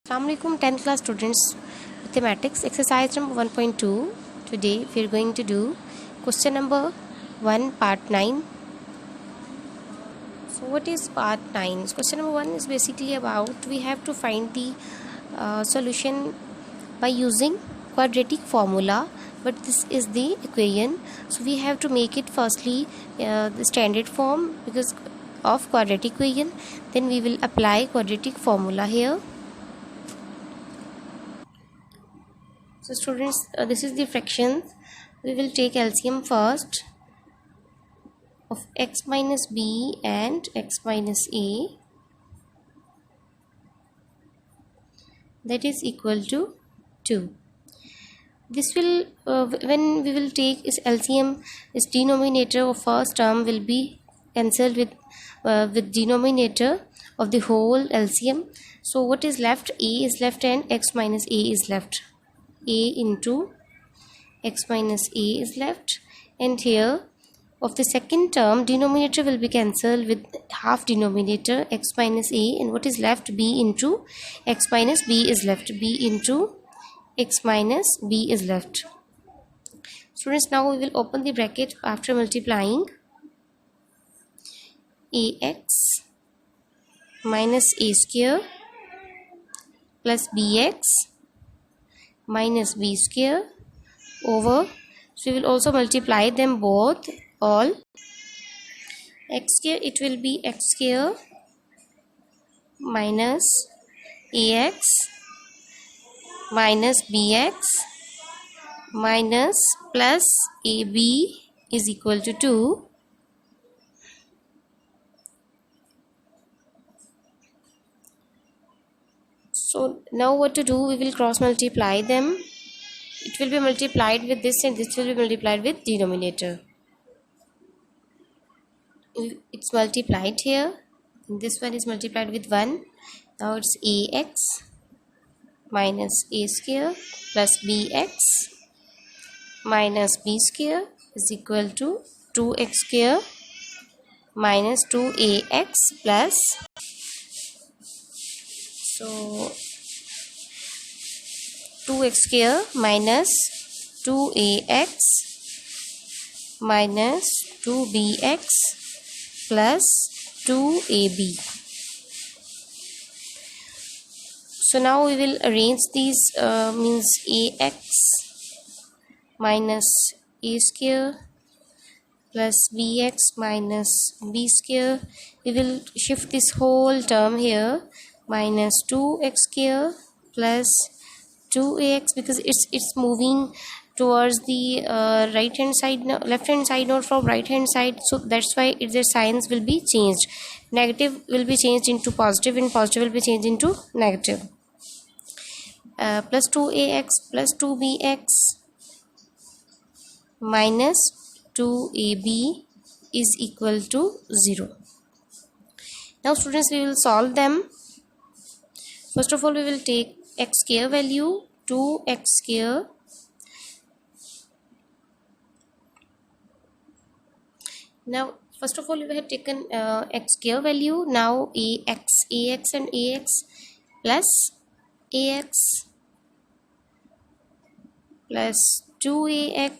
Assalamualaikum 10th class students, mathematics exercise number 1.2. Today we are going to do question number 1 part 9. So what is part 9? Question number 1 is basically about we have to find the solution by using quadratic formula, but this is the equation, so we have to make it firstly the standard form because of quadratic equation. Then we will apply quadratic formula here. So students, this is the fractions. We will take LCM first of x minus b and x minus a, that is equal to 2. This will when we will take is LCM, is denominator of first term will be cancelled with denominator of the whole LCM. So what is left? A is left and x minus a is left. A into x minus a is left, and here of the second term denominator will be cancelled with half denominator x minus a, and what is left? B into x minus b is left. B into x minus b is left. Students, now we will open the bracket after multiplying ax minus a square plus bx minus b square over, so we will also multiply them both, all x square, it will be x square minus ax minus bx minus plus ab is equal to 2. So now what to do? We will cross multiply them. It will be multiplied with this and this will be multiplied with denominator. It's multiplied here. This one is multiplied with 1. Now it's ax minus a square plus bx minus b square is equal to 2x square minus 2ax plus, so 2x square minus 2ax minus 2bx plus 2ab. So now we will arrange these means ax minus a square plus bx minus b square. We will shift this whole term here, minus 2x square plus 2ax, because it's moving towards the right hand side, left hand side, not from right hand side, so that's why the signs will be changed. Negative will be changed into positive and positive will be changed into negative. Plus 2ax plus 2bx minus 2ab is equal to 0. Now students, we will solve them. First of all, we will take x square value, 2x square now first of all we have taken x square value. Now ax and ax plus ax plus 2ax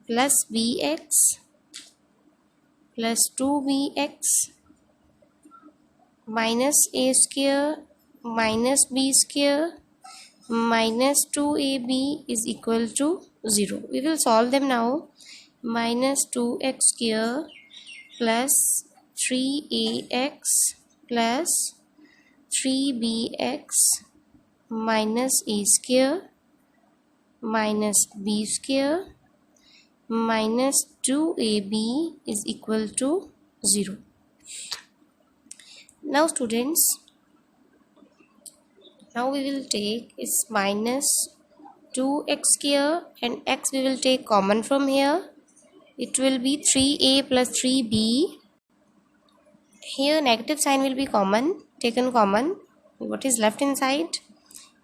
plus bx plus 2bx minus a square minus b square minus 2ab is equal to 0. We will solve them now. Minus 2x square plus 3ax plus 3bx minus a square minus b square minus 2ab is equal to 0. Now students, now we will take is minus 2x square and x we will take common from here. It will be 3a plus 3b. Here negative sign will be common, taken common. What is left inside?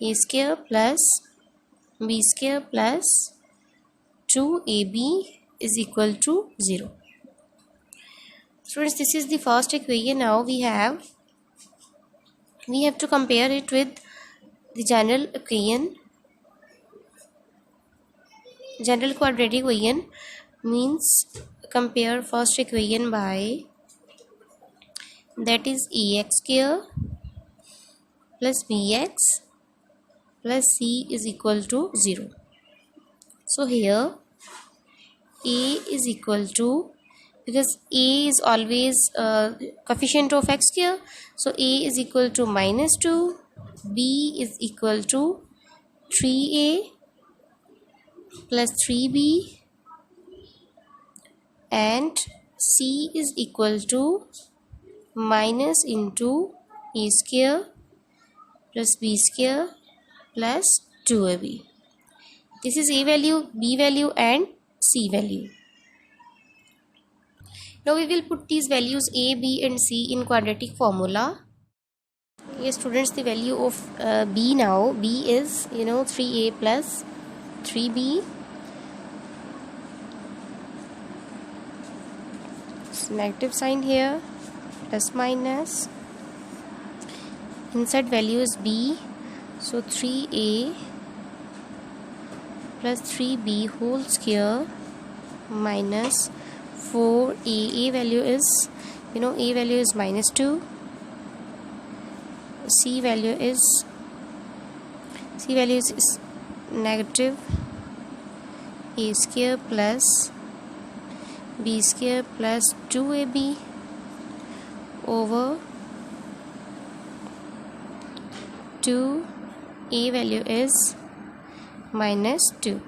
A square plus b square plus 2ab is equal to 0. Students, this is the first equation. Now we have we have to compare it with the general equation. General quadratic equation means compare first equation by, that is ax square plus bx plus c is equal to 0. So here a is equal to, because a is always coefficient of x square, so a is equal to -2, b is equal to 3a plus 3b, and c is equal to minus into a square plus b square plus 2ab. This is a value, b value and c value. Now we will put these values a, b and c in quadratic formula. Yes students, the value of b now, b is 3a plus 3b. It's negative sign here, plus minus. Inside value is b, so 3a plus 3b whole square minus 4a. A value is, a value is -2. C value is negative a square plus b square plus 2ab over 2. A value is -2.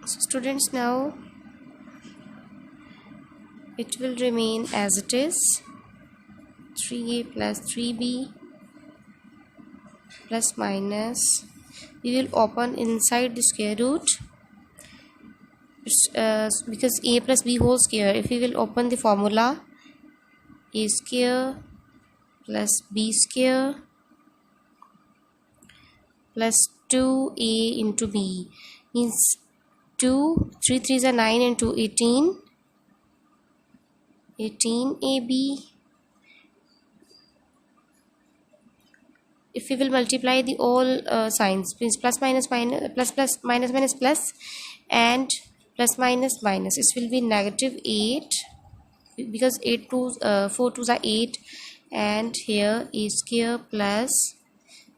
So students, now it will remain as it is, 3a plus 3b plus minus, we will open inside the square root. Because a plus b whole square, if we will open the formula, a square plus b square plus 2a into b means 2, 3 3s are 9 and 2 18, 18ab. If we will multiply the all signs, means plus minus minus, plus minus minus plus, and plus minus minus, it will be -8, because 8 2s 4 2s are 8, and here a square plus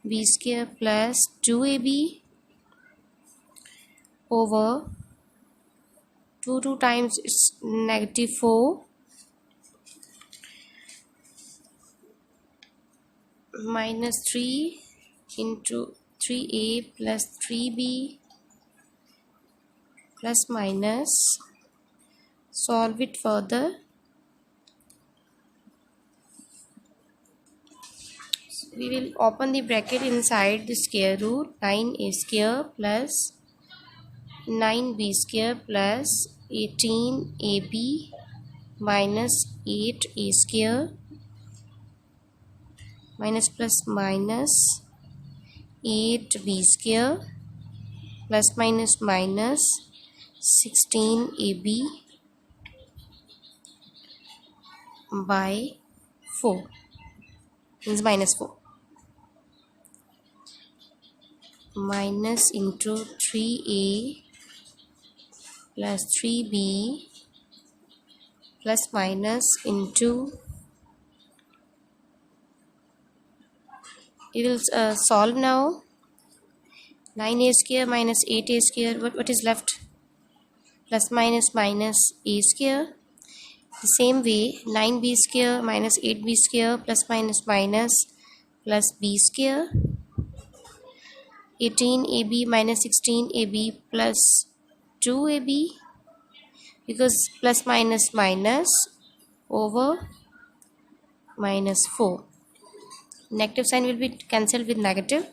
b square plus 2ab over 2 times it's -4 minus 3 into 3a plus 3b plus minus. Solve it further. We will open the bracket inside the square root, 9a square plus 9b square plus 18ab minus 8a square minus plus minus 8b square plus minus minus 16ab by 4, means -4, minus into 3a plus 3b plus minus into, we will solve now. 9a square minus 8a square, what is left? Plus minus minus a square. The same way, 9b square minus 8b square plus minus minus plus b square, 18ab minus 16ab plus 2ab, because plus minus minus over -4. Negative sign will be cancelled with negative.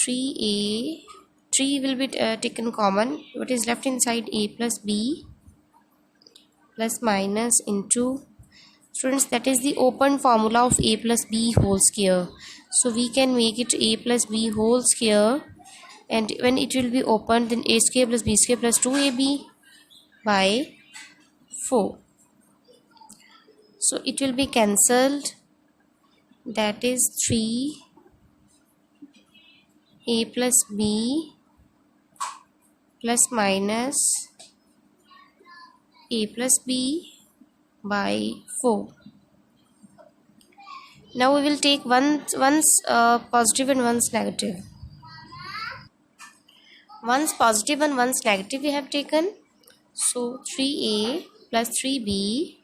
3 will be taken common. What is left inside? A plus b plus minus into, students, that is the open formula of a plus b whole square. So we can make it a plus b whole square, and when it will be opened, then a square plus b square plus 2ab by 4. So it will be cancelled, that is 3a plus b plus minus a plus b by 4. Now we will take once positive and once negative. Once positive and once negative we have taken. So 3a plus 3b,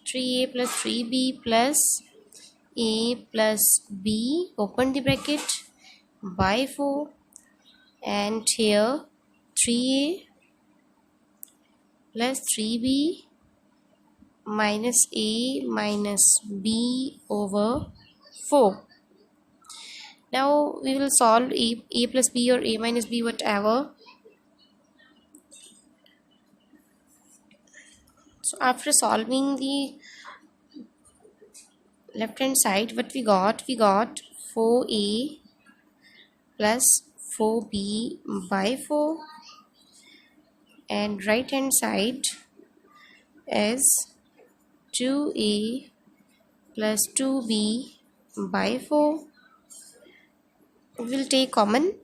3a plus 3b plus a plus b, open the bracket, by 4, and here 3a plus 3b minus a minus b over 4. Now we will solve a plus b or a minus b, whatever. So after solving the left hand side, what we got 4a plus 4b by 4, and right hand side is 2a plus 2b by 4. We will take common.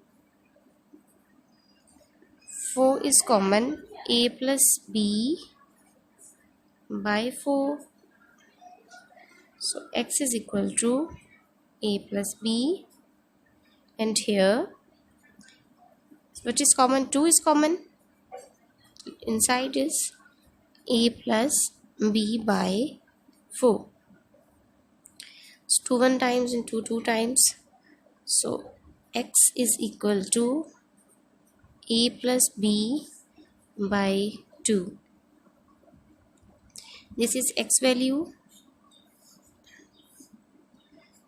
4 is common, a plus b by 4. So x is equal to a plus b, and here what is common? 2 is common. Inside is a plus b by 4. So 2 1 times and 2 2 times. So x is equal to a plus b by 2. This is x value.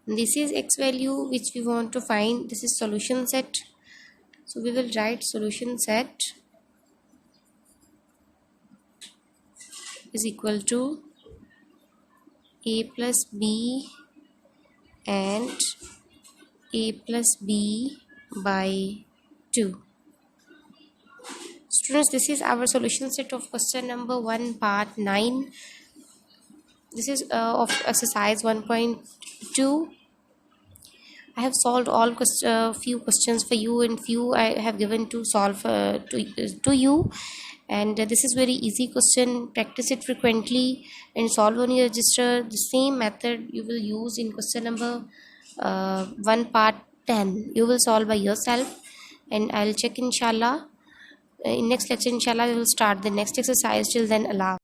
This is x value which we want to find. This is solution set. So we will write solution set is equal to a plus b and a plus b by 2. Students, this is our solution set of question number 1 part 9. This is of exercise 1.2. I have solved all few questions for you, and few I have given to solve to you, and this is very easy question. Practice it frequently and solve on your register. The same method you will use in question number 1 part 10. You will solve by yourself, and I'll check inshallah. In next lecture inshallah we will start the next exercise. Till then, Allah.